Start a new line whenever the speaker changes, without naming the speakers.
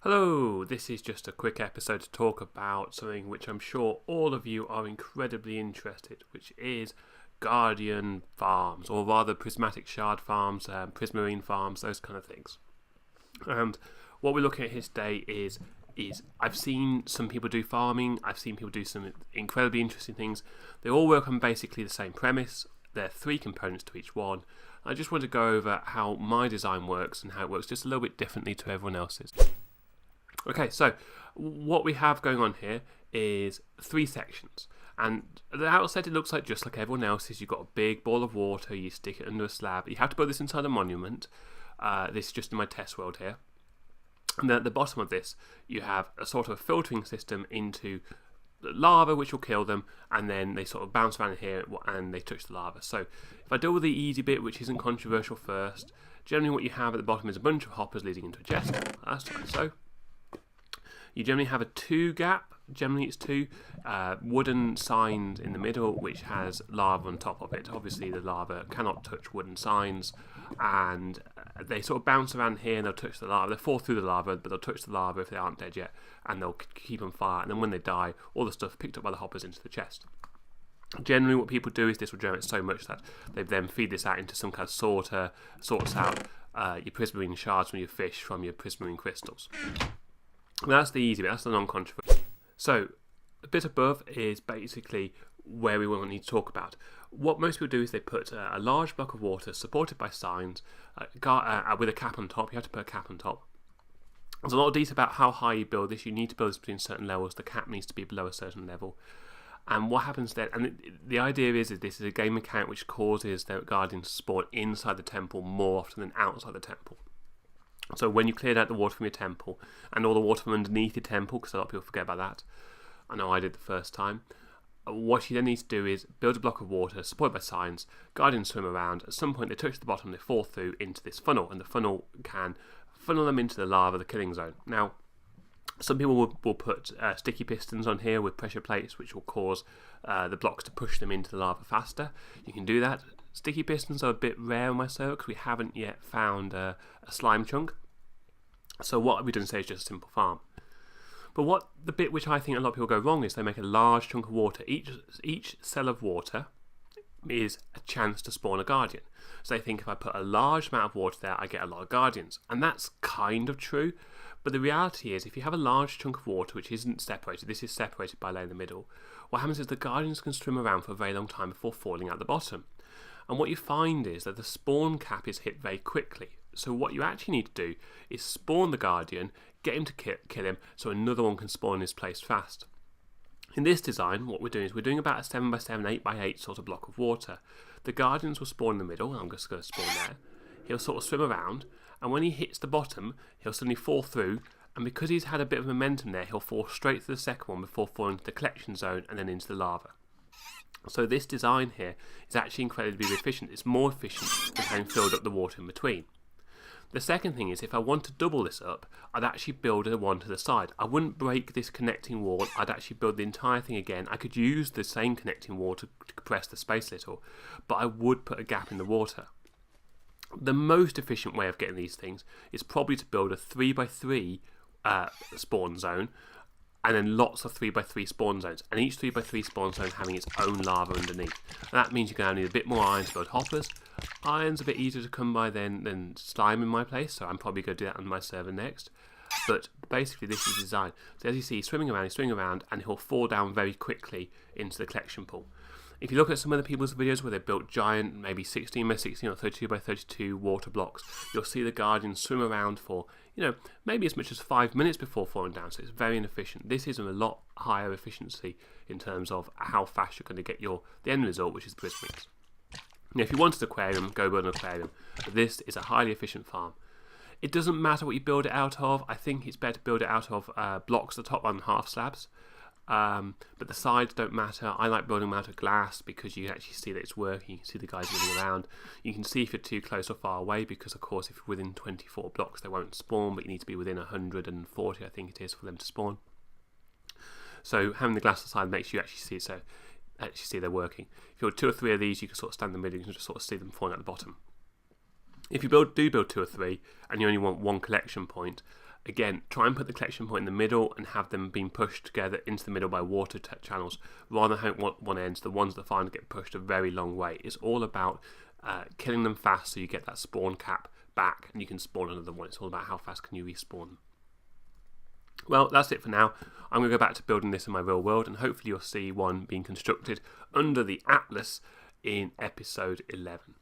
Hello, this is just a quick episode to talk about something which I'm sure all of you are incredibly interested, which is Guardian farms, or rather Prismatic shard farms, Prismarine farms, those kind of things. And what we're looking at here today is I've seen some people do farming, I've seen people do some incredibly interesting things. They all work on basically the same premise. There are three components to each one. I just want to go over how my design works and how it works just a little bit differently to everyone else's. Okay, so what we have going on here is three sections, and at the outset it looks like just like everyone else's. You've got a big ball of water, you stick it under a slab. You have to put this inside a monument. This is just in my test world here. And then at the bottom of this you have a sort of a filtering system into the lava which will kill them, and then they sort of bounce around here and they touch the lava. So if I deal with the easy bit, which isn't controversial first, generally what you have at the bottom is a bunch of hoppers leading into a chest. That's like so. You generally have a two gap, generally it's two, wooden signs in the middle which has lava on top of it. Obviously the lava cannot touch wooden signs, and they sort of bounce around here and they'll touch the lava. They'll fall through the lava, but they'll touch the lava if they aren't dead yet, and they'll keep on fire, and then when they die, all the stuff picked up by the hoppers into the chest. Generally what people do is this will generate so much that they then feed this out into some kind of sorter, sorts out your prismarine shards from your fish, from your prismarine crystals. That's the easy bit, that's the non-controversial. So, a bit above is basically where we will need to talk about. What most people do is they put a large block of water supported by signs with a cap on top. You have to put a cap on top. There's a lot of detail about how high you build this. You need to build this between certain levels. The cap needs to be below a certain level. And what happens then, and the idea is this is a game mechanic which causes the guardians to spawn inside the temple more often than outside the temple. So when you cleared out the water from your temple, and all the water from underneath your temple, because a lot of people forget about that, I know I did the first time, what you then need to do is build a block of water, supported by signs, guardians swim around, at some point they touch the bottom, they fall through into this funnel, and the funnel can funnel them into the lava, the killing zone. Now, some people will put sticky pistons on here with pressure plates, which will cause the blocks to push them into the lava faster. You can do that. Sticky pistons are a bit rare on my server because we haven't yet found a slime chunk. So what we've done today is just a simple farm. But the bit which I think a lot of people go wrong is they make a large chunk of water. Each cell of water is a chance to spawn a guardian. So they think if I put a large amount of water there, I get a lot of guardians. And that's kind of true. But the reality is, if you have a large chunk of water which isn't separated, this is separated by a layer in the middle, what happens is the guardians can swim around for a very long time before falling out the bottom. And what you find is that the spawn cap is hit very quickly. So what you actually need to do is spawn the guardian, get him to kill him, so another one can spawn in his place fast. In this design, what we're doing is we're doing about a 7x7, 8x8 sort of block of water. The guardians will spawn in the middle. I'm just going to spawn there. He'll sort of swim around, and when he hits the bottom, he'll suddenly fall through, and because he's had a bit of momentum there, he'll fall straight to the second one before falling into the collection zone and then into the lava. So this design here is actually incredibly efficient. It's more efficient than having filled up the water in between. The second thing is, if I want to double this up, I'd actually build a one to the side. I wouldn't break this connecting wall, I'd actually build the entire thing again. I could use the same connecting wall to compress the space a little, but I would put a gap in the water. The most efficient way of getting these things is probably to build a 3x3 spawn zone, and then lots of 3x3 spawn zones, and each 3x3 spawn zone having its own lava underneath. And that means you're going to need a bit more iron to build hoppers. Iron's a bit easier to come by than slime in my place, so I'm probably going to do that on my server next. But basically this is design. So as you see, he's swimming around, and he'll fall down very quickly into the collection pool. If you look at some other people's videos where they built giant, maybe 16x16 or 32x32 water blocks, you'll see the guardians swim around for, maybe as much as 5 minutes before falling down. So it's very inefficient. This is a lot higher efficiency in terms of how fast you're going to get the end result, which is the prismarines. Now, if you wanted an aquarium, go build an aquarium. But this is a highly efficient farm. It doesn't matter what you build it out of. I think it's better to build it out of blocks at the top on half slabs. But the sides don't matter. I like building them out of glass because you can actually see that it's working. You can see the guys moving around. You can see if you're too close or far away because, of course, if you're within 24 blocks, they won't spawn, but you need to be within 140, I think it is, for them to spawn. So having the glass aside makes you actually see they're working. If you're 2 or 3 of these, you can sort of stand in the middle, you can just sort of see them falling at the bottom. If you do build 2 or 3 and you only want 1 collection point, again, try and put the collection point in the middle and have them being pushed together into the middle by water channels, rather than having one end. The ones that finally get pushed a very long way. It's all about killing them fast so you get that spawn cap back and you can spawn another one. It's all about how fast can you respawn them. Well, that's it for now. I'm going to go back to building this in my real world, and hopefully you'll see one being constructed under the Atlas in episode 11.